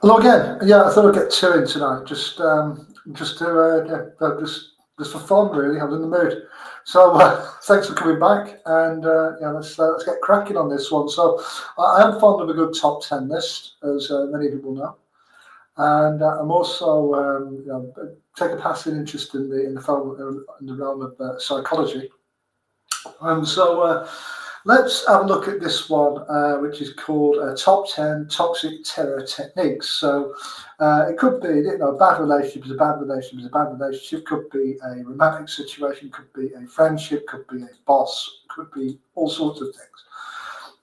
Hello again. Yeah, I thought I'd get two in tonight, just for fun, really. I was in the mood. So thanks for coming back, and yeah, let's get cracking on this one. So I am fond of a good top 10 list, as many people know, and I'm also take a passing interest in the realm of psychology, and so. Let's have a look at this one, which is called Top 10 Toxic Terror Techniques. So it could be, a bad relationship is a bad relationship is a bad relationship, could be a romantic situation, could be a friendship, could be a boss, could be all sorts of things.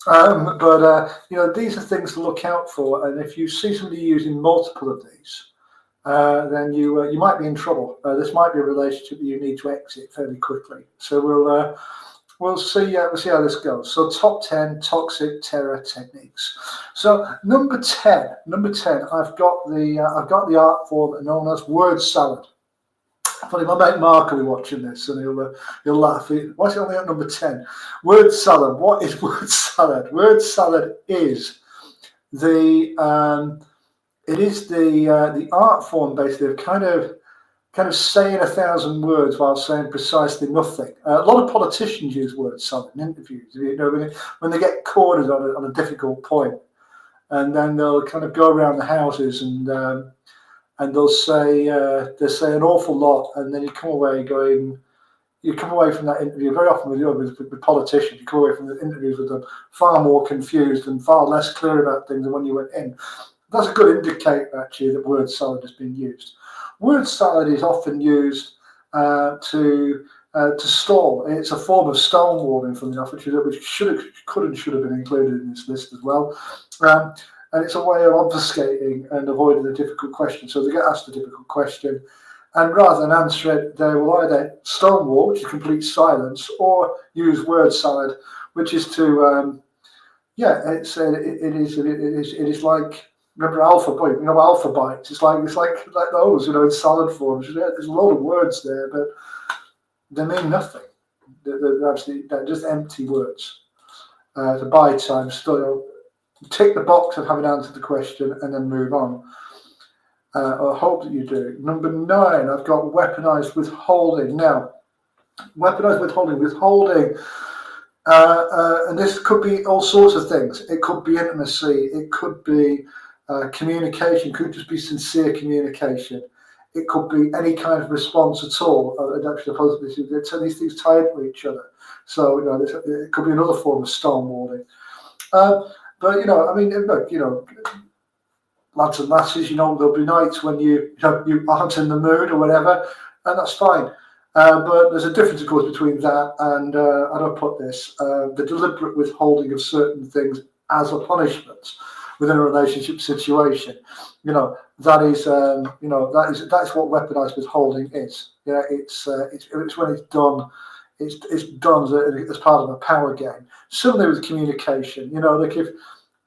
But these are things to look out for. And if you see somebody using multiple of these, then you might be in trouble. This might be a relationship that you need to exit fairly quickly. So we'll see how this goes. So top 10 toxic terror techniques. So number 10, I've got the art form known as word salad. Funny, my mate Mark will be watching this and he'll laugh. Why is it only at number 10? Word salad. What is word salad? Word salad is the art form basically of kind of saying 1,000 words while saying precisely nothing. A lot of politicians use word salad in interviews. When they get cornered on a difficult point, and then they'll kind of go around the houses and they'll say an awful lot, and then you come away from that interview very often with politicians. You come away from the interviews with them far more confused and far less clear about things than when you went in. That's a good indicator actually that word salad has been used. Word salad is often used to stall. It's a form of stonewalling, from enough, which could and should have been included in this list as well. And it's a way of obfuscating and avoiding a difficult question. So they get asked a difficult question, and rather than answer it, they will either stonewall, which is complete silence, or use word salad, which is to it is like. Remember alpha bites. It's like those, in salad form. There's a lot of words there, but they mean nothing. They're just empty words. To buy time, still tick the box of having answered the question and then move on. I hope that you do. Number 9, I've got weaponized withholding. Now, weaponized withholding. And this could be all sorts of things. It could be intimacy. It could be communication. Could just be sincere communication. It could be any kind of response at all. These things tie into each other. So it could be another form of stonewalling. Lads and lasses, there'll be nights when you aren't in the mood or whatever, and that's fine. But there's a difference, of course, between that and how do I put this? The deliberate withholding of certain things as a punishment within a relationship situation. That is what weaponized withholding is. It's when it's done. It's done as part of a power game. Similarly with communication. Like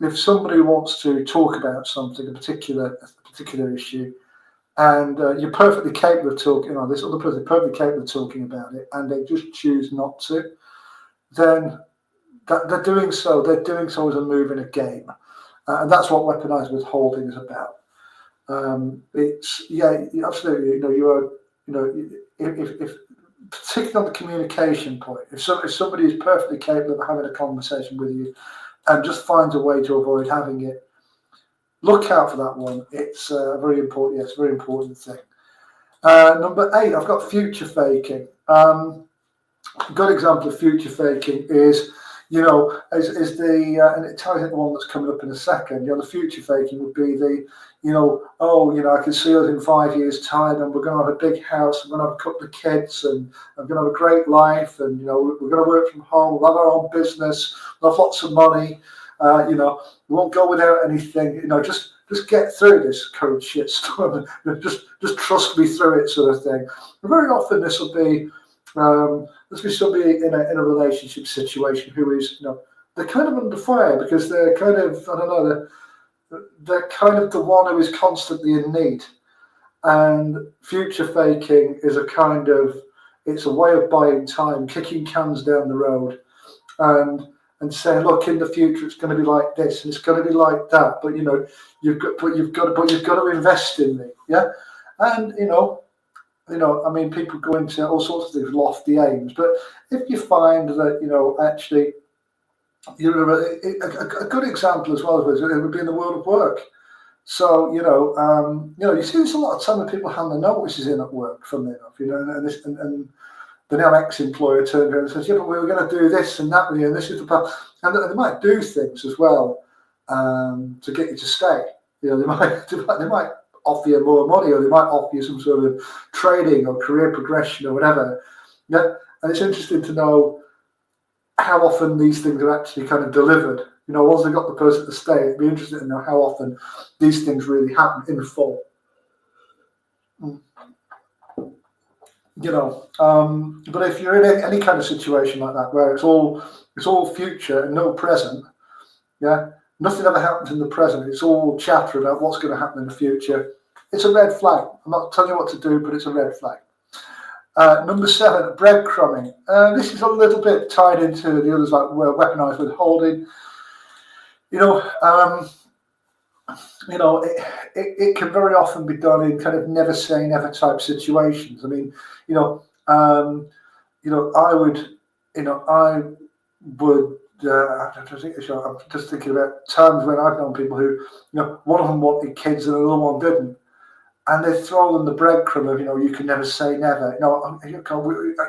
if somebody wants to talk about something, a particular issue, and you're perfectly capable of talking, this other person is perfectly capable of talking about it, and they just choose not to, then they're doing so as a move in a game. And that's what weaponized withholding is about. Absolutely. If particularly on the communication point, if somebody is perfectly capable of having a conversation with you and just finds a way to avoid having it, look out for that one. It's very important. Yes, very important thing. Number 8, I've got future faking. A good example of future faking is, and it ties into one that's coming up in a second. The future faking would be I can see us in 5 years' time, and we're going to have a big house, and we're going to have a couple of kids, and I'm going to have a great life, and we're going to work from home, we'll have our own business, we'll have lots of money, we won't go without anything, just get through this current shitstorm, just trust me through it, sort of thing. And very often this will be somebody in a relationship situation who is, they're kind of under fire because they're kind of, they're kind of the one who is constantly in need. And future faking is it's a way of buying time, kicking cans down the road, and and saying, look, in the future it's going to be like this and it's going to be like that, but you've got to invest in me, yeah. And I mean, people go into all sorts of these lofty aims, but if you find that actually a good example as well it would be in the world of work. So you see this a lot of time when people hand their notices in at work, funnily enough, and the now ex-employer turns around and says, yeah, but we were going to do this and that, and this is the plan. And they might do things as well to get you to stay. They might offer you more money, or they might offer you some sort of training or career progression or whatever. Yeah, and it's interesting to know how often these things are actually kind of delivered. Once they got the person to stay, it'd be interesting to know how often these things really happen in full. But if you're in any kind of situation like that where it's all future and no present, yeah, nothing ever happens in the present, it's all chatter about what's going to happen in the future, it's a red flag. I'm not telling you what to do, but it's a red flag. Number 7, breadcrumbing. This is a little bit tied into the others, like weaponised withholding. It can very often be done in kind of never say never type situations. I mean, I would. I'm just thinking about times when I've known people who, one of them wanted kids and another one didn't, and they throw them the breadcrumb of, you can never say never.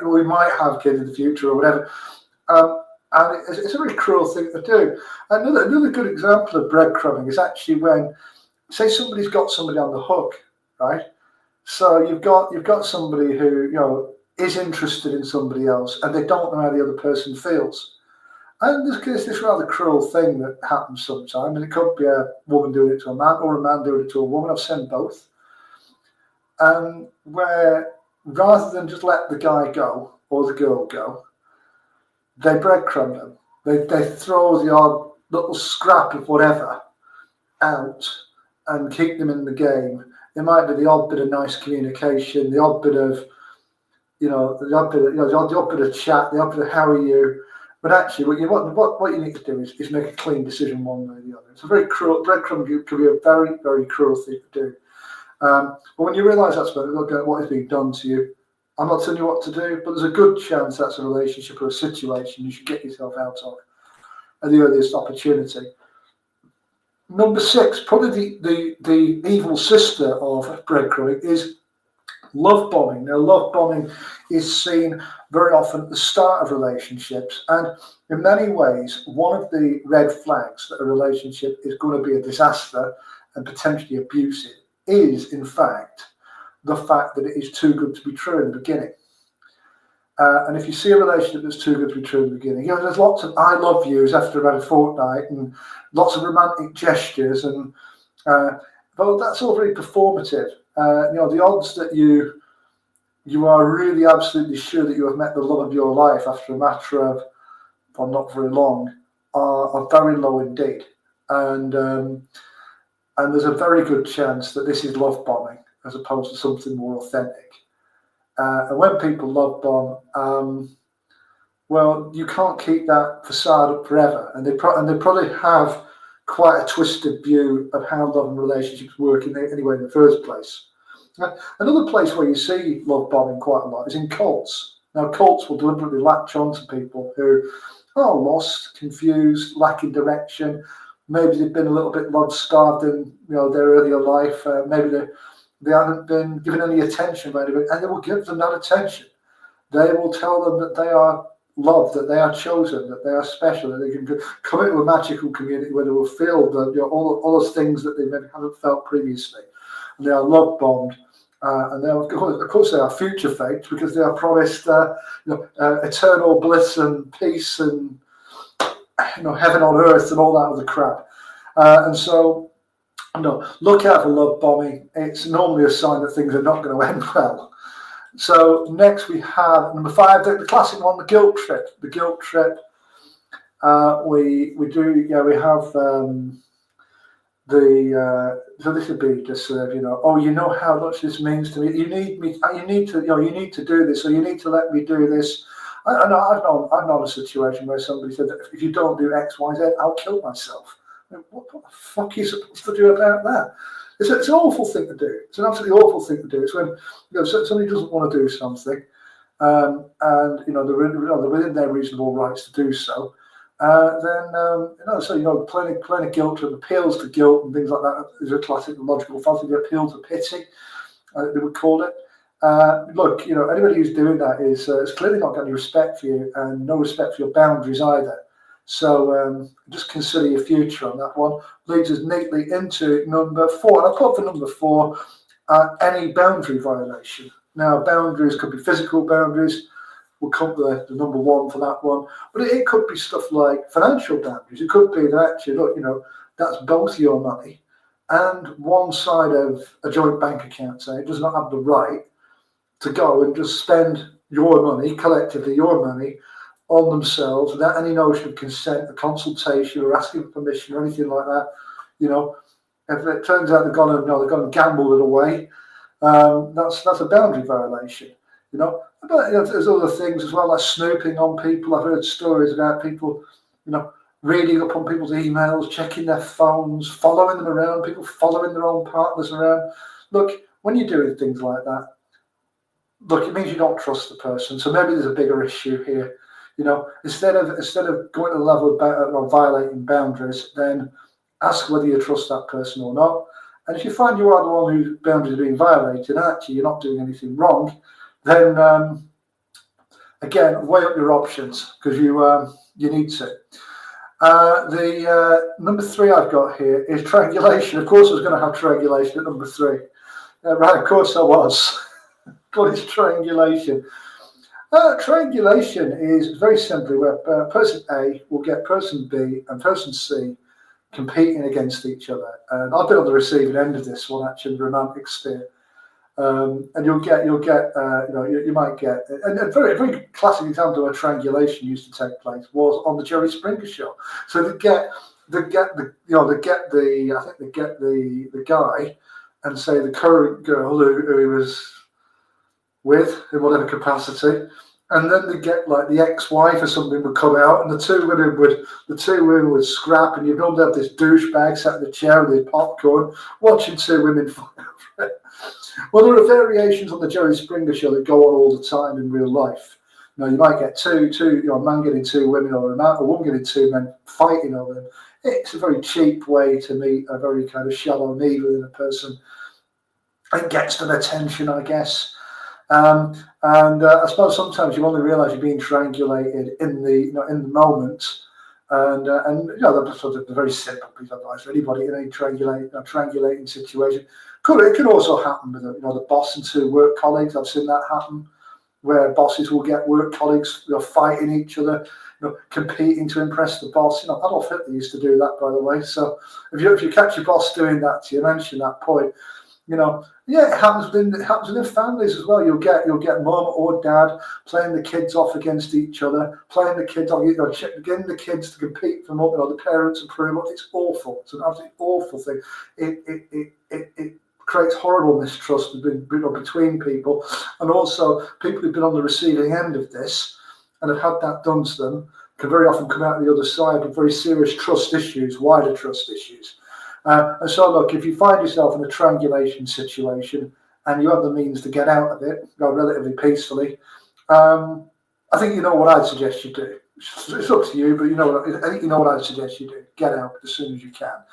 We might have kids in the future or whatever. And it's a very cruel thing to do. Another good example of breadcrumbing is actually when, say, somebody's got somebody on the hook, right? So you've got somebody who is interested in somebody else, and they don't know how the other person feels. And there's this rather cruel thing that happens sometimes, and it could be a woman doing it to a man or a man doing it to a woman. I've seen both. Where rather than just let the guy go or the girl go, they breadcrumb them. They throw the odd little scrap of whatever out and keep them in the game. It might be the odd bit of nice communication, the odd bit of, the odd bit of chat, the odd bit of how are you. But actually, what you need to do is make a clean decision one way or the other. It's a very cruel. Breadcrumbing can be a very, very cruel thing to do. But when you realise that's what is being done to you, I'm not telling you what to do, but there's a good chance that's a relationship or a situation you should get yourself out of at the earliest opportunity. Number 6, probably the evil sister of breadcrumbing is lovebombing. Now, lovebombing is seen very often at the start of relationships, and in many ways, one of the red flags that a relationship is going to be a disaster and potentially abusive is, in fact, the fact that it is too good to be true in the beginning. And if you see a relationship that's too good to be true in the beginning, there's lots of I love yous after about a fortnight and lots of romantic gestures, and but that's all very performative. The odds that you are really absolutely sure that you have met the love of your life after a matter of, well, not very long, are very low indeed. And there's a very good chance that this is love bombing as opposed to something more authentic. And when people love bomb, well, you can't keep that facade up forever, and they probably have quite a twisted view of how love and relationships work anyway in the first place. Another place where you see love bombing quite a lot is in cults. Now, cults will deliberately latch on to people who are lost, confused, lacking direction. Maybe they've been a little bit love-starved in their earlier life. Maybe they haven't been given any attention by anybody, and they will give them that attention. They will tell them that they are loved, that they are chosen, that they are special, that they can come into a magical community where they will feel that all those things that they maybe haven't felt previously. And they are love bombed, and they are, of course they are future faked because they are promised eternal bliss and peace and heaven on earth and all that other crap. And so look out for love bombing. It's normally a sign that things are not going to end well. So next we have number 5, the classic one, the guilt trip. The guilt trip. We have so this would be just how much this means to me. You need to do this, or you need to let me do this. I've known a situation where somebody said that if you don't do X, Y, Z, I'll kill myself. What the fuck are you supposed to do about that? It's an awful thing to do. It's an absolutely awful thing to do. It's when somebody doesn't want to do something, and they're within their reasonable rights to do so. Playing guilt and appeals to guilt and things like that is a classic logical fallacy. The appeal to pity, they would call it. Look, anybody who's doing that is clearly not got any respect for you and no respect for your boundaries either. So just consider your future on that one. Leads us neatly into number 4. And I put for number 4 any boundary violation. Now, boundaries could be physical boundaries. We'll come to the number 1 for that one. But it could be stuff like financial boundaries. It could be that actually, look, that's both your money and one side of a joint bank account, say, it does not have the right to go and just spend your money, collectively your money, on themselves without any notion of consent, or consultation, or asking for permission, or anything like that. If it turns out they've gone and gambled it away, that's a boundary violation. But there's other things as well, like snooping on people. I've heard stories about people, reading up on people's emails, checking their phones, following them around, people following their own partners around. Look, when you're doing things like that, it means you don't trust the person. So maybe there's a bigger issue here. Instead of going to the level of violating boundaries, then ask whether you trust that person or not. And if you find you are the one whose boundaries are being violated, and actually you're not doing anything wrong, then again, weigh up your options, because you need to. The number 3 I've got here is triangulation. Of course I was going to have triangulation at number 3. Right, of course I was. What is triangulation? Triangulation is very simply where person A will get person B and person C competing against each other. And I've been on the receiving end of this one, actually, the romantic sphere. And you might get, and a very, very classic example of a triangulation used to take place was on the Jerry Springer show. So they get the guy and say the current girl who he was with in whatever capacity, and then they get like the ex-wife or something would come out, and the two women would scrap, and you'd normally have this douchebag sat in the chair with his popcorn watching 2 women fight over it. Well, there are variations on the Jerry Springer show that go on all the time in real life. You might get a man getting 2 women, or a woman getting 2 men fighting over them. It's a very cheap way to meet a very kind of shallow need within a person. It gets them attention, I guess. And I suppose sometimes you only realise you're being triangulated in the moment, and that's sort of a very simple piece of advice for anybody in a triangulating situation. It can also happen with the boss and 2 work colleagues. I've seen that happen, where bosses will get work colleagues fighting each other, competing to impress the boss. Adolf Hitler used to do that, by the way. So if you catch your boss doing that to you, mention that point. It happens within families as well. You'll get mum or dad playing the kids off against each other, playing the kids off, getting the kids to compete for more, the parents' approval. It's awful. It's an absolutely awful thing. It creates horrible mistrust between people, and also people who've been on the receiving end of this and have had that done to them can very often come out the other side with very serious trust issues, wider trust issues. And so, look, if you find yourself in a triangulation situation and you have the means to get out of it, relatively peacefully, I think you know what I'd suggest you do. It's up to you, but I think you know what I'd suggest you do. Get out as soon as you can.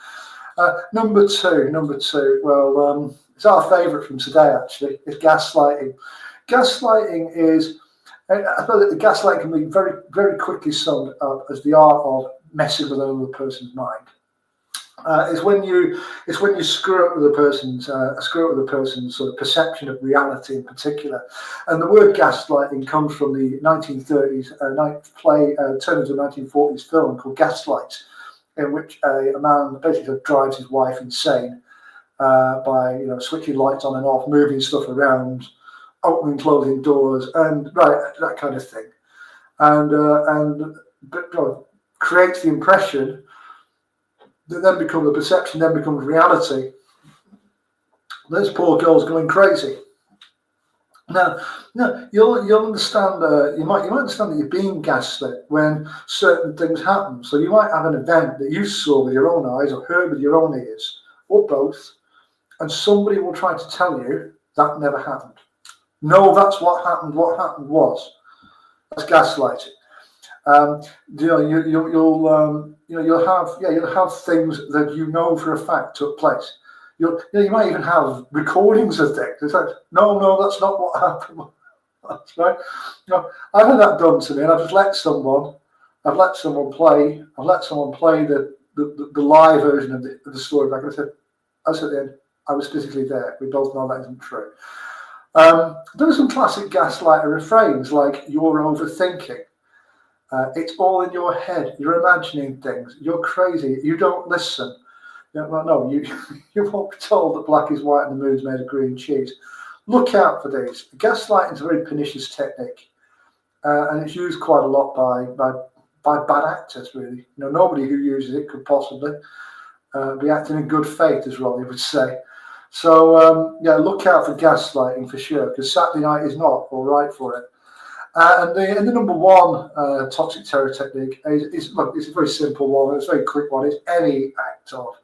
Number two. Well, it's our favourite from today, actually. It's gaslighting. Gaslighting is, I suppose that gaslighting can be very, very quickly summed up as the art of messing with another person's mind. It's when you screw up with a person's sort of perception of reality in particular. And the word gaslighting comes from the 1930s turned into a 1940s film called Gaslight, in which a man basically drives his wife insane by switching lights on and off, moving stuff around, opening, closing doors, and that kind of thing, and creates the impression that then becomes the perception, then becomes reality. This poor girl's going crazy. Now, no, you'll understand. You might understand that you're being gaslit when certain things happen. So you might have an event that you saw with your own eyes or heard with your own ears, or both, and somebody will try to tell you that never happened. No, that's what happened. What happened was, that's gaslighting. You'll have things that you know for a fact took place. You might even have recordings of things. It's like, no, that's not what happened. That's right. I've had that done to me, and I've just let someone play. I've let someone play the live version of the story back. And I said at the end, I was physically there. We both know that isn't true. There are some classic gaslighter refrains like "you're overthinking." It's all in your head. You're imagining things. You're crazy. You don't listen. No, you won't be told that black is white and the moon's made of green cheese. Look out for these. Gaslighting is a very pernicious technique, and it's used quite a lot by bad actors. Really, nobody who uses it could possibly be acting in good faith, as Rolly would say. So look out for gaslighting for sure, because Saturday night is not all right for it. And the number one toxic terror technique is it's a very simple one. It's a very quick one. It's any act of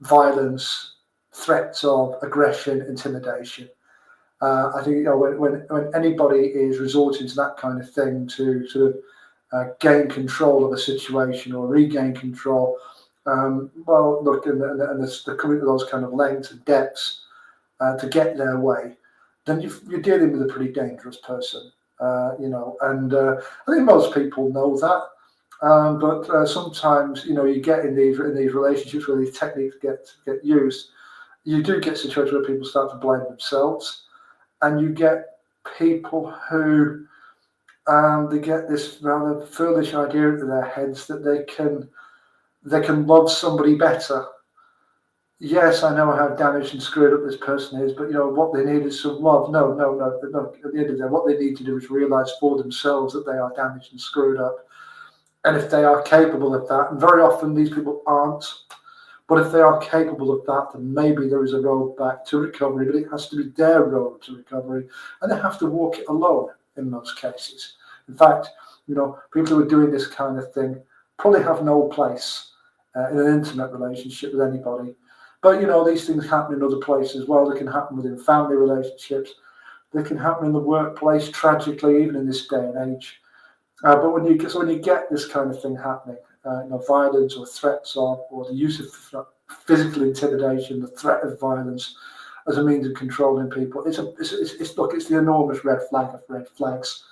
violence, threats of aggression, intimidation. I think when anybody is resorting to that kind of thing to sort of gain control of a situation or regain control, and they're coming to those kind of lengths and depths to get their way, then you're dealing with a pretty dangerous person. And I think most people know that. But sometimes, you get in these relationships where these techniques get used. You do get situations where people start to blame themselves, and you get people who they get this rather foolish idea into their heads that they can love somebody better. Yes, I know how damaged and screwed up this person is, but what they need is some love. No. At the end of the day, what they need to do is realise for themselves that they are damaged and screwed up. And if they are capable of that, and very often these people aren't, but if they are capable of that, then maybe there is a road back to recovery, but it has to be their road to recovery, and they have to walk it alone in most cases. In fact, people who are doing this kind of thing probably have no place in an intimate relationship with anybody. But these things happen in other places as well. They can happen within family relationships. They can happen in the workplace, tragically, even in this day and age. But when you get this kind of thing happening, violence or threats or the use of physical intimidation, the threat of violence as a means of controlling people, it's the enormous red flag of red flags,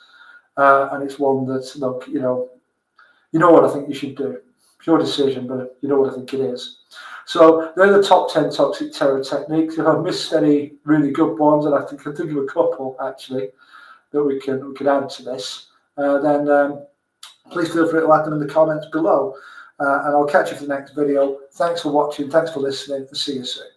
and it's one that's you know what I think you should do. It's your decision, but you know what I think it is. So they're the top 10 toxic terror techniques. If I've missed any really good ones, and I can think of a couple actually that we can add to this, then please feel free to add them in the comments below. And I'll catch you for the next video. Thanks for watching. Thanks for listening. And see you soon.